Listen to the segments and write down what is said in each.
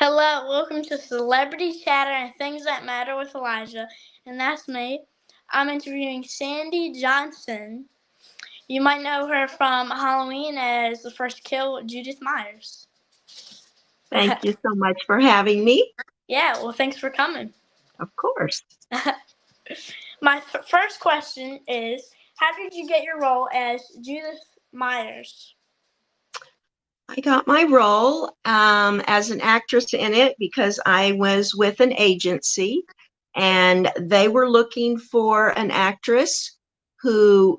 Hello, welcome to Celebrity Chatter and Things That Matter with Elijah, and that's me. I'm interviewing Sandy Johnson. You might know her from Halloween as the first kill, Judith Myers. Thank you so much for having me. Yeah, well, thanks for coming. Of course. My first question is, how did you get your role as Judith Myers? I got my role as an actress in it because I was with an agency and they were looking for an actress who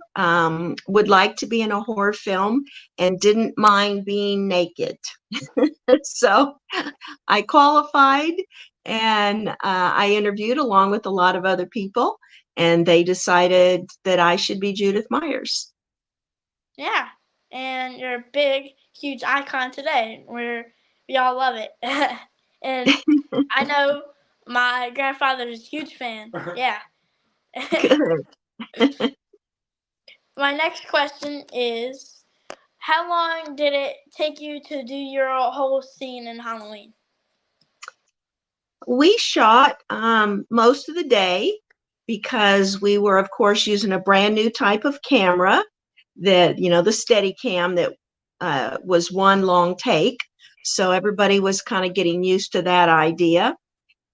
would like to be in a horror film and didn't mind being naked. So I qualified and I interviewed along with a lot of other people, and they decided that I should be Judith Myers. Yeah, and you're a big, huge icon today. We all love it. And I know my grandfather is a huge fan. Yeah. Good. My next question is, how long did it take you to do your whole scene in Halloween? We shot most of the day because we were, of course, using a brand new type of camera that, the Steadicam that was one long take. So everybody was kind of getting used to that idea.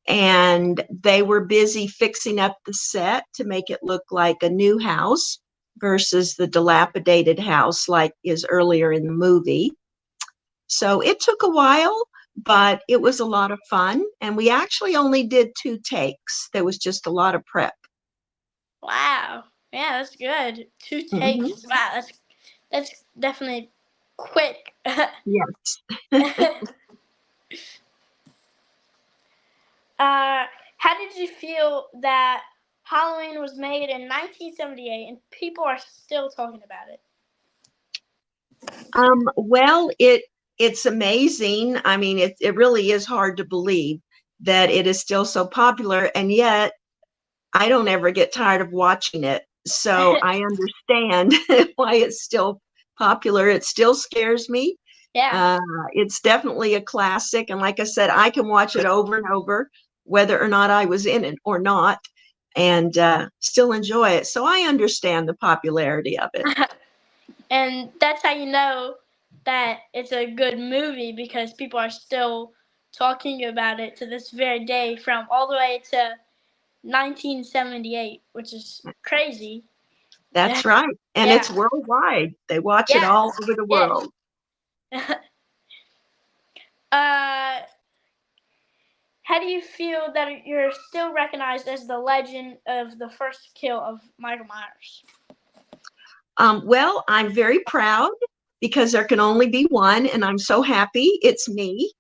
And they were busy fixing up the set to make it look like a new house versus the dilapidated house like is earlier in the movie. So it took a while, but it was a lot of fun. And we actually only did 2 takes. There was just a lot of prep. Wow. Yeah, that's good. 2 Mm-hmm. takes. Wow, that's definitely quick. Yes. How did you feel that Halloween was made in 1978 and people are still talking about it? Well, it's amazing. I mean, it really is hard to believe that it is still so popular, and yet I don't ever get tired of watching it. So I understand why it's still popular. It still scares me. Yeah. It's definitely a classic, and like I said, I can watch it over and over, whether or not I was in it or not, and still enjoy it. So I understand the popularity of it. And that's how you know that it's a good movie, because people are still talking about it to this very day, from all the way to 1978, which is crazy. That's right. And Yeah. it's worldwide. They watch it Yes. all over the Yes. world. uh, how do you feel that you're still recognized as the legend of the first kill of Michael Myers? Well, I'm very proud because there can only be one, and I'm so happy it's me.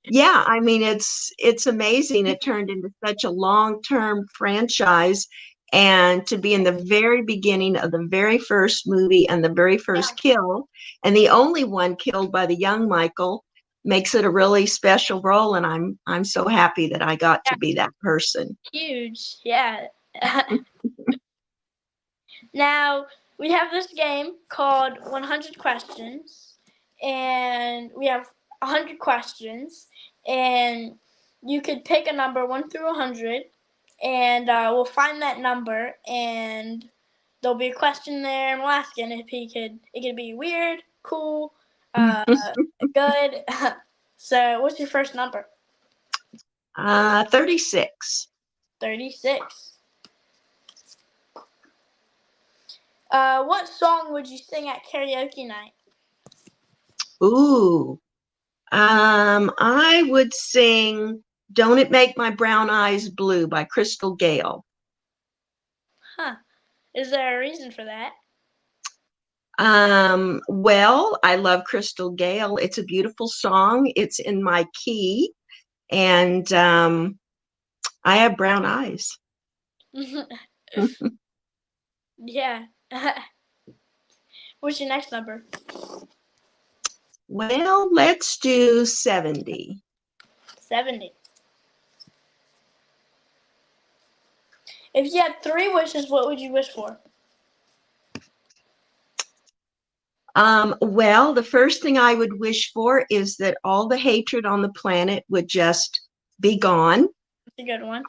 Yeah, I mean, it's amazing. It turned into such a long-term franchise, and to be in the very beginning of the very first movie and the very first kill, and the only one killed by the young Michael, makes it a really special role, and I'm so happy that I got to be that person. Huge, yeah. Now, we have this game called 100 Questions, and we have 100 questions, and you could pick a number 1 through 100, and we'll find that number, and there'll be a question there, and we'll ask it, and it could be weird, cool, good. So, what's your first number? 36. 36. What song would you sing at karaoke night? Ooh, I would sing "Don't It Make My Brown Eyes Blue" by Crystal Gayle. Huh. Is there a reason for that? Well, I love Crystal Gayle. It's a beautiful song. It's in my key, and I have brown eyes. Yeah. What's your next number? Well, let's do 70. 70. If you had 3 wishes, what would you wish for? Well, the first thing I would wish for is that all the hatred on the planet would just be gone. That's a good one.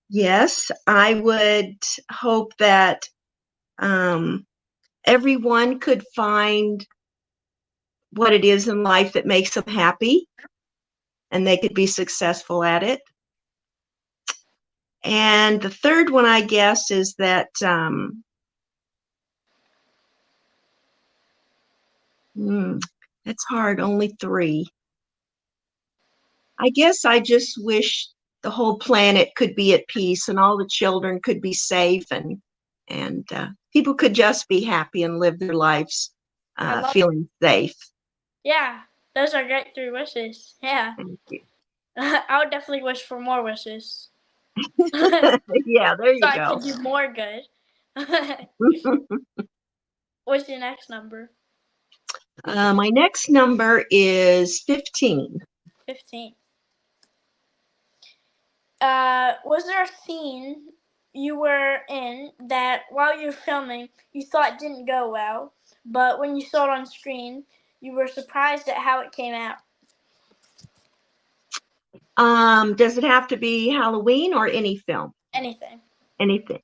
Yes, I would hope that everyone could find what it is in life that makes them happy and they could be successful at it. And the third one, I guess, is that it's hard, only three. I guess I just wish the whole planet could be at peace and all the children could be safe and people could just be happy and live their lives feeling safe. Yeah, those are great 3 wishes. Yeah. Thank you. I would definitely wish for more wishes. Yeah, there you So I go. could do more good. What's your next number? My next number is 15. 15. Was there a scene you were in that while you were filming you thought didn't go well, but when you saw it on screen, you were surprised at how it came out? Does it have to be Halloween or any film? Anything. Anything.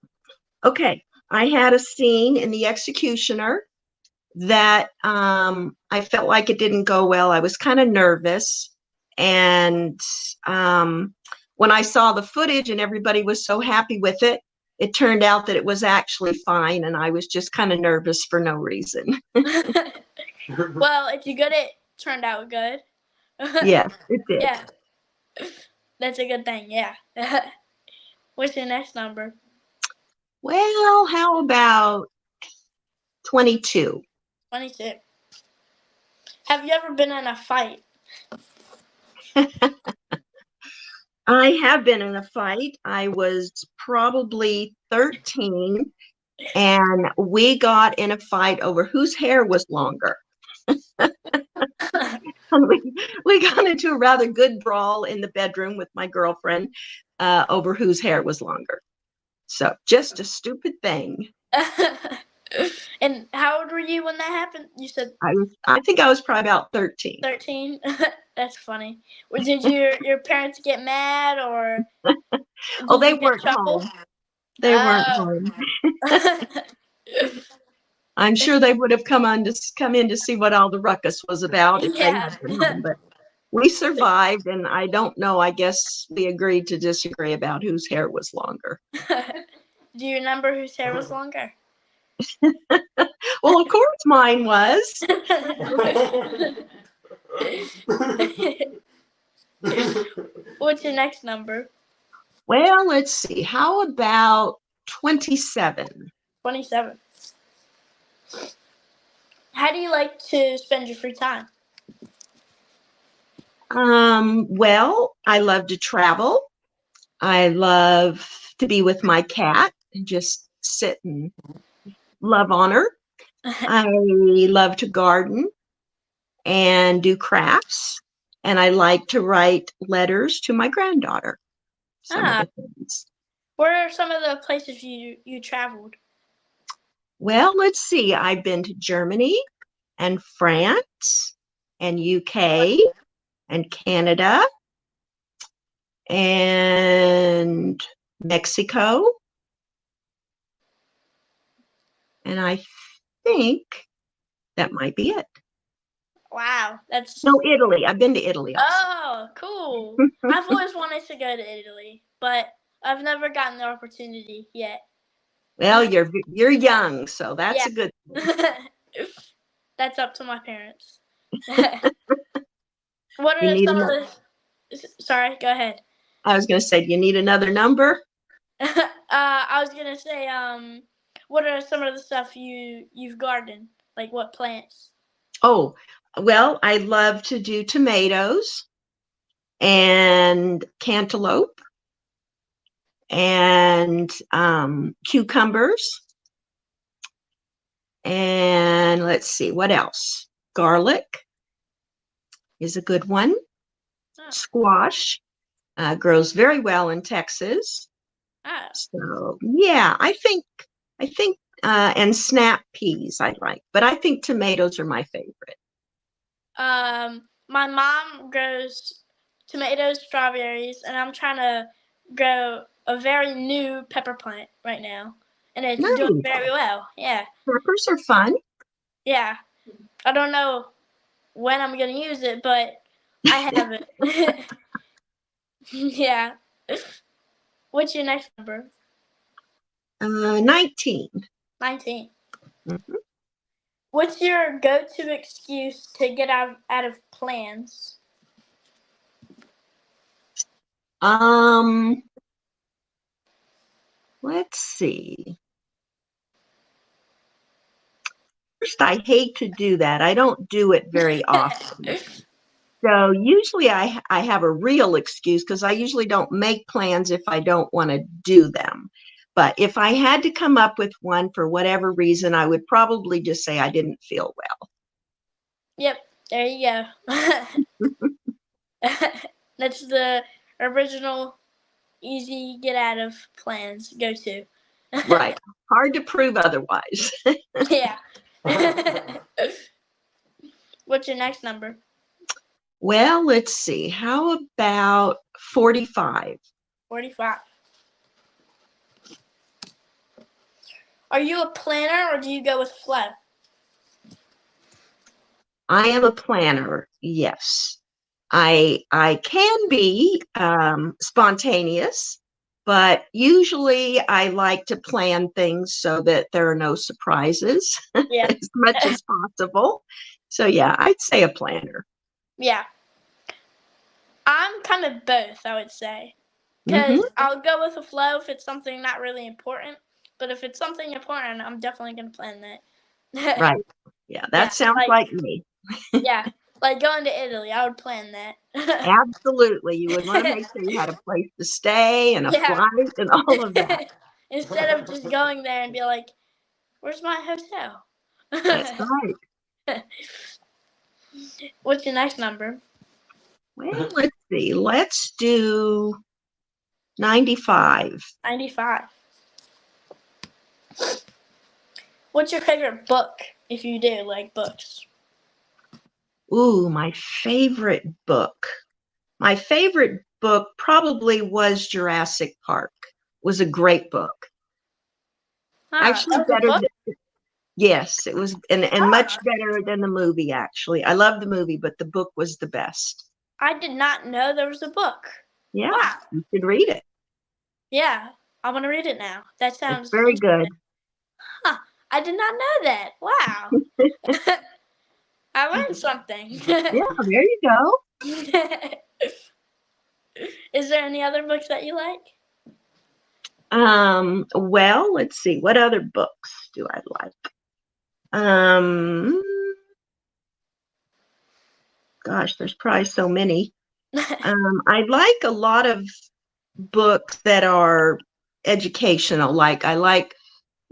Okay. I had a scene in The Executioner that I felt like it didn't go well. I was kind of nervous. And when I saw the footage and everybody was so happy with it, it turned out that it was actually fine. And I was just kind of nervous for no reason. Well, if you get it turned out good. Yes, it did. Yeah. That's a good thing, yeah. What's your next number? Well, how about 22? 22. Have you ever been in a fight? I have been in a fight. I was probably 13, and we got in a fight over whose hair was longer. we got into a rather good brawl in the bedroom with my girlfriend over whose hair was longer. So just a stupid thing. And how old were you when that happened? You said I think I was probably about 13. 13. That's funny. Did your parents get mad or? Oh, they weren't home. They weren't home. I'm sure they would have come in to see what all the ruckus was about if they had been home, but we survived, and I don't know. I guess we agreed to disagree about whose hair was longer. Do you remember whose hair was longer? Well, of course mine was. What's your next number? Well, let's see. How about 27? 27. How do you like to spend your free time? Well, I love to travel. I love to be with my cat and just sit and love on her. I love to garden and do crafts, and I like to write letters to my granddaughter. Some of the things. Where are some of the places you traveled? Well, let's see. I've been to Germany and France and UK and Canada and Mexico. And I think that might be it. Wow, that's... No, Italy. I've been to Italy also. Oh, cool. I've always wanted to go to Italy, but I've never gotten the opportunity yet. Well, you're young, so that's a good thing. That's up to my parents. What are some of the... Sorry, go ahead. I was going to say, do you need another number? I was going to say, what are some of the stuff you've gardened? Like what plants? Oh, well, I love to do tomatoes and cantaloupe and cucumbers. And let's see, what else? Garlic is a good one. Squash grows very well in Texas. So yeah, I think and snap peas I like, but I think tomatoes are my favorite. My mom grows tomatoes, strawberries, and I'm trying to grow a very new pepper plant right now, and it's doing Nice. very well. Yeah, Peppers are fun. yeah. I don't know when I'm gonna use it, but I have it. Yeah. What's your next number? 19. 19. Mhm. What's your go-to excuse to get out of plans? Um, let's see. First, I hate to do that. I don't do it very often. So usually I have a real excuse because I usually don't make plans if I don't want to do them. But if I had to come up with one for whatever reason, I would probably just say I didn't feel well. Yep, there you go. That's the original easy get out of plans go to. Right. Hard to prove otherwise. Yeah. What's your next number? Well, let's see. How about 45? 45. Are you a planner or do you go with flow? I am a planner, yes. I can be spontaneous, but usually I like to plan things so that there are no surprises Yeah. as much as possible. So yeah, I'd say a planner. Yeah. I'm kind of both, I would say. Hmm. Because I'll go with the flow if it's something not really important. But if it's something important, I'm definitely going to plan that. Right. Yeah, Yeah. that sounds like me. Yeah. Like going to Italy, I would plan that. Absolutely. You would want to make sure you had a place to stay and a Yeah. flight and all of that. Instead of just going there and be like, where's my hotel? That's right. What's your next number? Well, let's see. Let's do 95. 95. What's your favorite book, if you do like books? Ooh, my favorite book. My favorite book probably was Jurassic Park. Was a great book. Ah, Actually that was a better book? than, yes, it was and much Ah, better than the movie actually. I love the movie, but the book was the best. I did not know there was a book. Yeah, Wow. you should read it. Yeah, I want to read it now. That It's sounds very good. interesting. Huh, I did not know that. Wow. I learned something. Yeah, there you go. Is there any other books that you like? Well, let's see. What other books do I like? Um, Gosh, there's probably so many. I like a lot of books that are educational. Like I like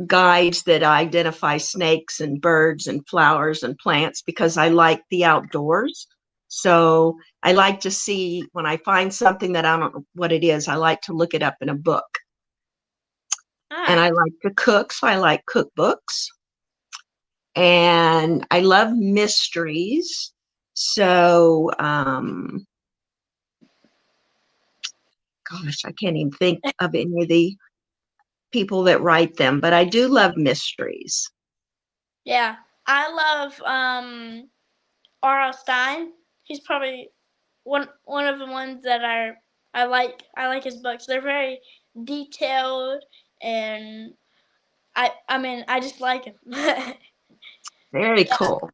guides that identify snakes and birds and flowers and plants because I like the outdoors. So I like to see when I find something that I don't know what it is, I like to look it up in a book. And Ah, I like to cook, so I like cookbooks. And I love mysteries. So, gosh, I can't even think of any of the people that write them, but I do love mysteries. yeah. I love R.L. Stein. He's probably one of the ones that I like. I like his books. They're very detailed, and I mean I just like him. Very Yeah. cool.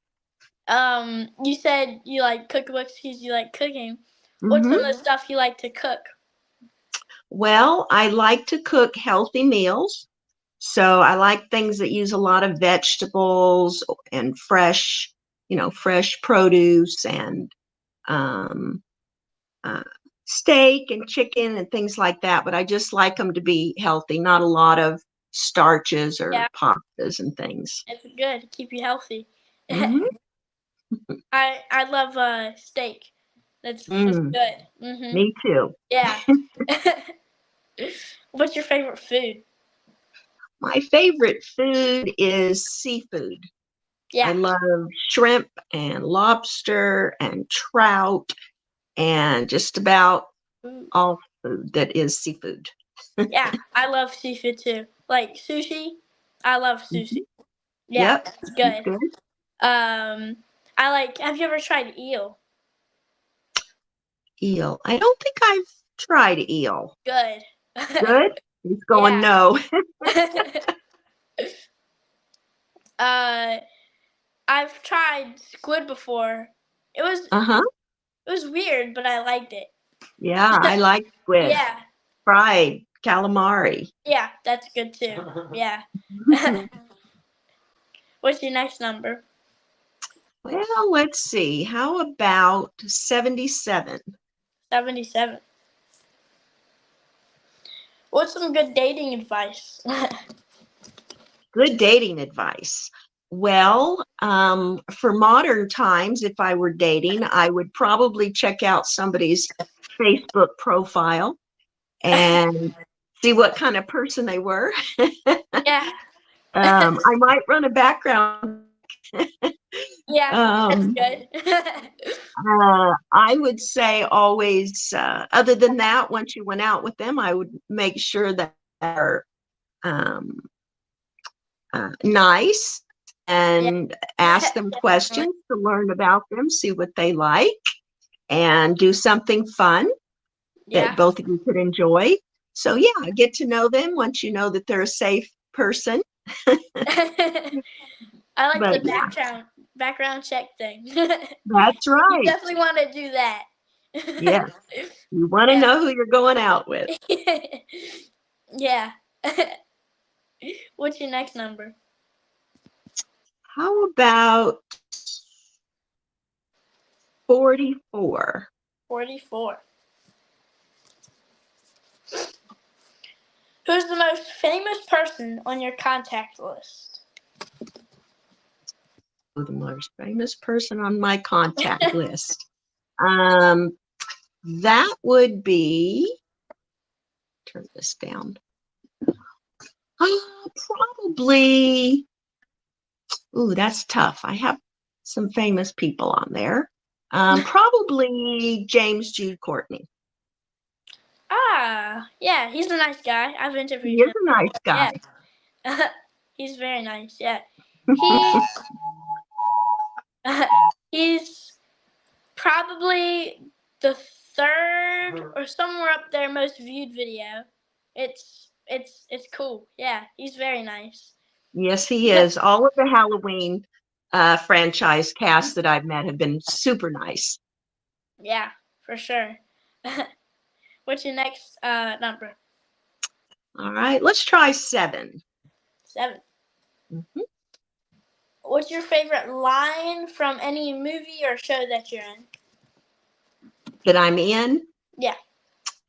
You said you like cookbooks because you like cooking. What's Hmm. some of the stuff you like to cook? Well, I like to cook healthy meals. So I like things that use a lot of vegetables and fresh, fresh produce and um, uh, steak and chicken and things like that. But I just like them to be healthy, not a lot of starches or Yeah, pastas and things. it's good to keep you healthy. Hmm. I love steak. That's Mm, good. Mhm. me too. Yeah. What's your favorite food? My favorite food is seafood. I Yeah. love shrimp and lobster and trout and just about Ooh. all food that is seafood. Yeah, I love seafood too. Like sushi, I love sushi. Mhm. Yeah, Yep, it's that's good. good. I like. Have you ever tried eel? Eel. I don't think I've tried eel. Good. Good? He's going Yeah. no. uh, I've tried squid before. It was Uh-huh. it was weird, but I liked it. Yeah, I like squid. Yeah, Fried calamari. yeah, that's good too. Yeah. What's your next number? Well, let's see. How about 77? 77. What's some good dating advice? Good dating advice. Well, for modern times, if I were dating, I would probably check out somebody's Facebook profile and see what kind of person they were. Yeah. I might run a background. Yeah, that's Um, good. I would say always, other than that, once you went out with them, I would make sure that they're um, nice Yeah, and ask them definitely. questions to learn about them, see what they like, and do something fun that Yeah. both of you could enjoy. So, yeah, get to know them once you know that they're a safe person. I like the But yeah, background check thing. that's You right. definitely want to do that. Yes, you want to Yeah. know who you're going out with. Yeah. What's your next number? How about 44? 44. Who's the most famous person on your contact list? The most famous person on my contact list. Um, that would be, turn this down. Probably, ooh, that's tough. I have some famous people on there. Probably James Jude Courtney. Yeah, he's a nice guy. I've He interviewed is him. a nice Yeah. guy. He's very nice. Yeah. He he's probably the third or somewhere up there most viewed video. It's cool. Yeah, he's very nice. Yes, he is. All of the Halloween franchise casts that I've met have been super nice. Yeah, for sure. What's your next number? All right, let's try 7. 7. Mhm. What's your favorite line from any movie or show that you're in? That I'm in. Yeah.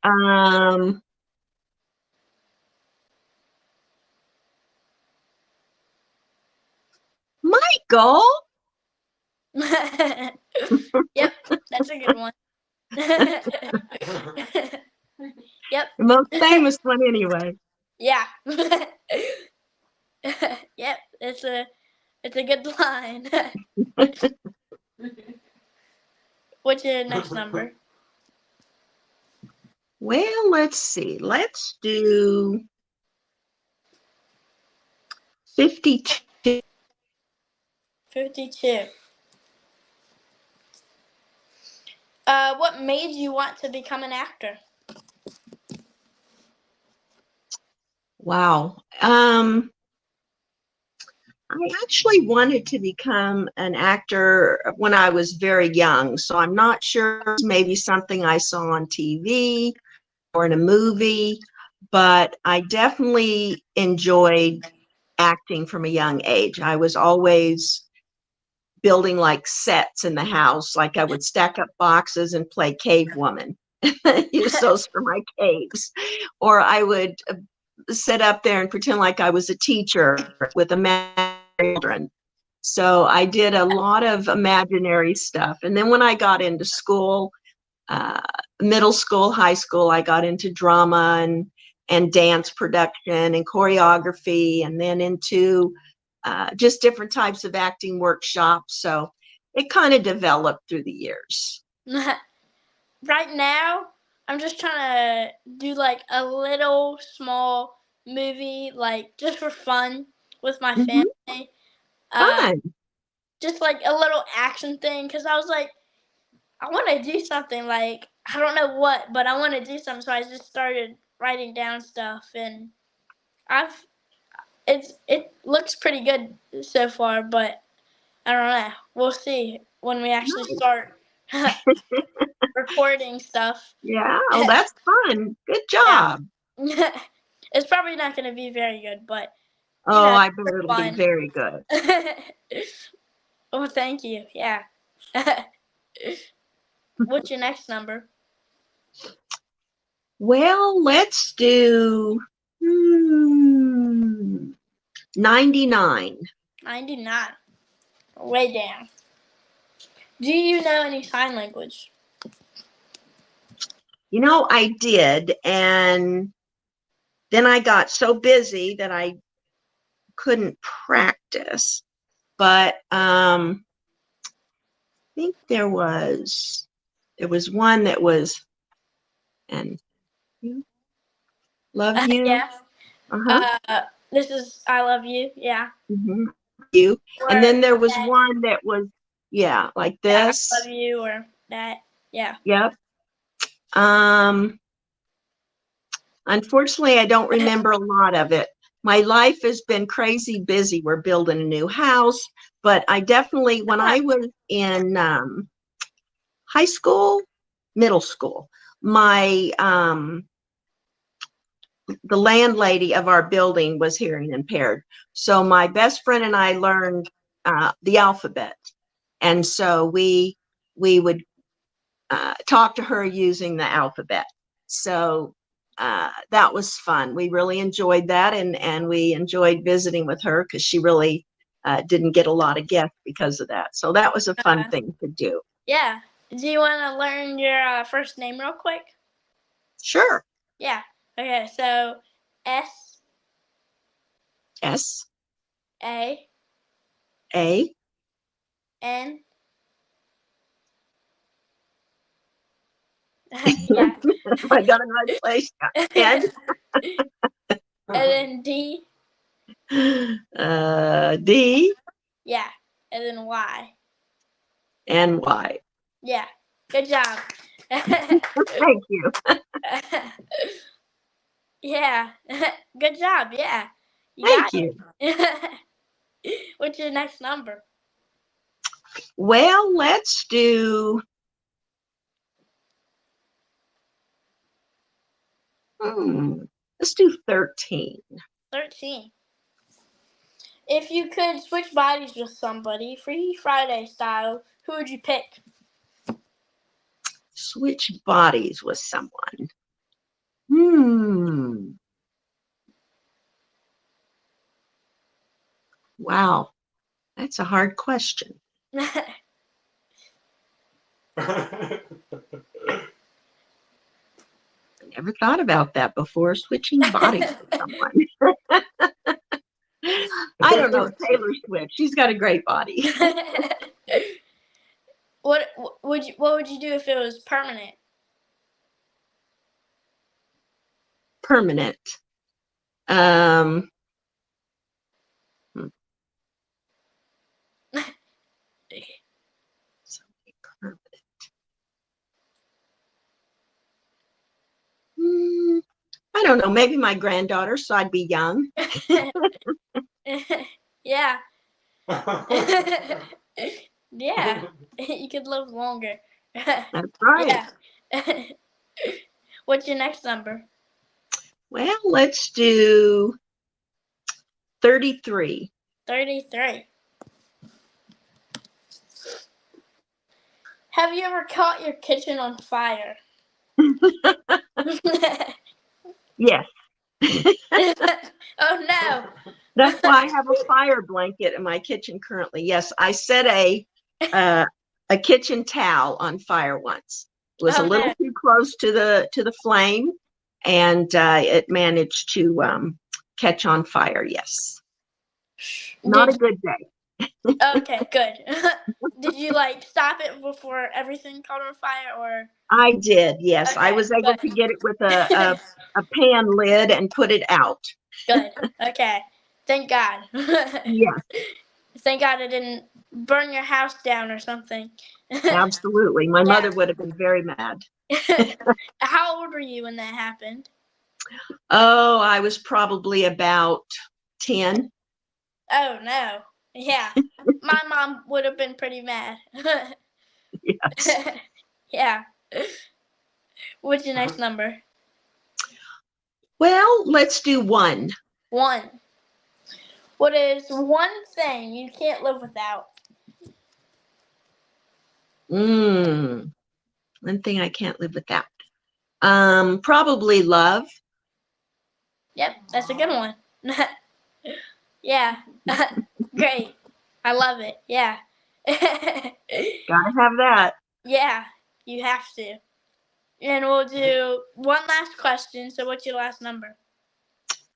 Um, Michael. Yep, that's a good one. Yep. The most famous one anyway. Yeah. Yep, it's a good line. What's your next number? Well, let's see. Let's do 52. 52. What made you want to become an actor? Wow. I actually wanted to become an actor when I was very young, so I'm not sure it's maybe something I saw on TV or in a movie, but I definitely enjoyed acting from a young age. I was always building like sets in the house, like I would stack up boxes and play cave woman, use those for my caves, or I would sit up there and pretend like I was a teacher with imaginary children. So I did a lot of imaginary stuff. And then when I got into school, uh, middle school, high school, I got into drama and dance production and choreography, and then into just different types of acting workshops. So it kind of developed through the years. Right now, I'm just trying to do like a little small movie, like just for fun with my family. Fun. Just like a little action thing, because I was like, I want to do something, like I don't know what, but I want to do something. So I just started writing down stuff, and it looks pretty good so far, but I don't know. We'll see when we actually start recording stuff. Yeah. Oh, that's fun. Good Yeah. job. It's probably not going to be very good, but Oh, I bet for it'll be fun. very good. Oh, thank you. Yeah. What's your next number? Well, let's do 99. 99. Way down. Do you know any sign language? You know, I did, and then I got so busy that I couldn't practice. But I think there was one that was, and you love you. Yeah. Uh-huh. This is I love you. Yeah. You. Or And then there was that, one that was, yeah, like yeah, this. I love you, or that. Yeah. Yep. Unfortunately, I don't remember a lot of it. My life has been crazy busy. We're building a new house, but I definitely, when I was in high school, middle school, my the landlady of our building was hearing impaired. So my best friend and I learned the alphabet, and so we would talk to her using the alphabet. So that was fun. We really enjoyed that, and we enjoyed visiting with her because she really didn't get a lot of guests because of that. So that was a fun thing to do. Yeah. Do you want to learn your first name real quick? Sure. Yeah. Okay. So S S A A N. Yeah. I got a right place. N And then D. D Yeah. And then Y. and Y. Yeah. Good job. Thank you. Yeah. Good job. Yeah. You Thank got you. it. What's your next number? Well, let's do let's do 13. 13. If you could switch bodies with somebody, Free Friday style, who would you pick? Switch bodies with someone. Wow, that's a hard question. I never thought about that before, switching bodies with someone. I don't know, Taylor Swift. She's got a great body. What would you do if it was permanent? Permanent. Something permanent. I don't know, maybe my granddaughter, so I'd be young. Yeah. Yeah. You could live longer. That's right. Yeah. What's your next number? Well, let's do 33. 33. Have you ever caught your kitchen on fire? Yes. Oh no. That's why I have a fire blanket in my kitchen currently. Yes, I set a kitchen towel on fire once. It was a little too close to the flame, and it managed to catch on fire. Yes. Not a good day. Okay, good. Did you like stop it before everything caught on fire, or? I did, yes. I Okay, was able good. to get it with a pan lid and put it out. Good. Okay. Thank God. Yes, Thank God it didn't burn your house down or something. absolutely. My Yeah. mother would have been very mad. How old were you when that happened? Oh, I was probably about 10. Oh no. Yeah. My mom would have been pretty mad. Yes. Yeah. What's your next number? Well, let's do 1. 1. What is one thing you can't live without? One thing I can't live without. Probably love. Yep, that's a good one. Yeah. Great. I love it. Yeah. Gotta have that. Yeah, you have to. And we'll do one last question. So what's your last number?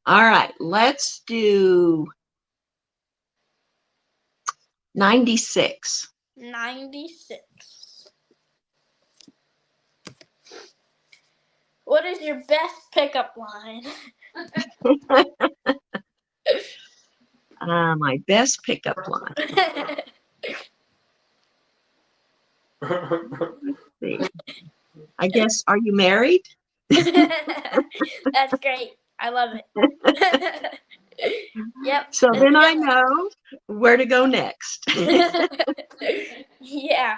All right, let's do 96. 96. What is your best pickup line? My best pickup line. Let's see. I guess, are you married? That's great. I love it. Yep. So That's then a I good know where to go next. one. Yeah.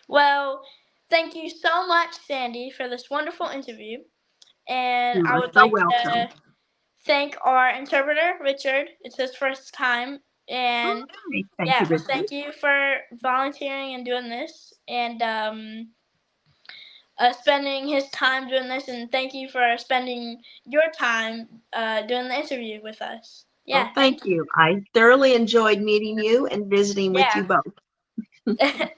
Well, thank you so much, Sandy, for this wonderful interview. And You I are would so like welcome. to thank our interpreter, Richard. It's his first time. And Hi. Thank yeah, you, Richard. thank you for volunteering and doing this. And spending his time doing this, and thank you for spending your time doing the interview with us. Well, Yeah, thank thank you. you. I thoroughly enjoyed meeting you and visiting with you Yeah. both.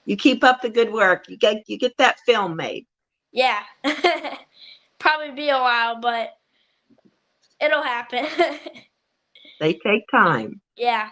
You keep up the good work. You get that film made. Yeah. Probably be a while, but it'll happen. They take time. Yeah.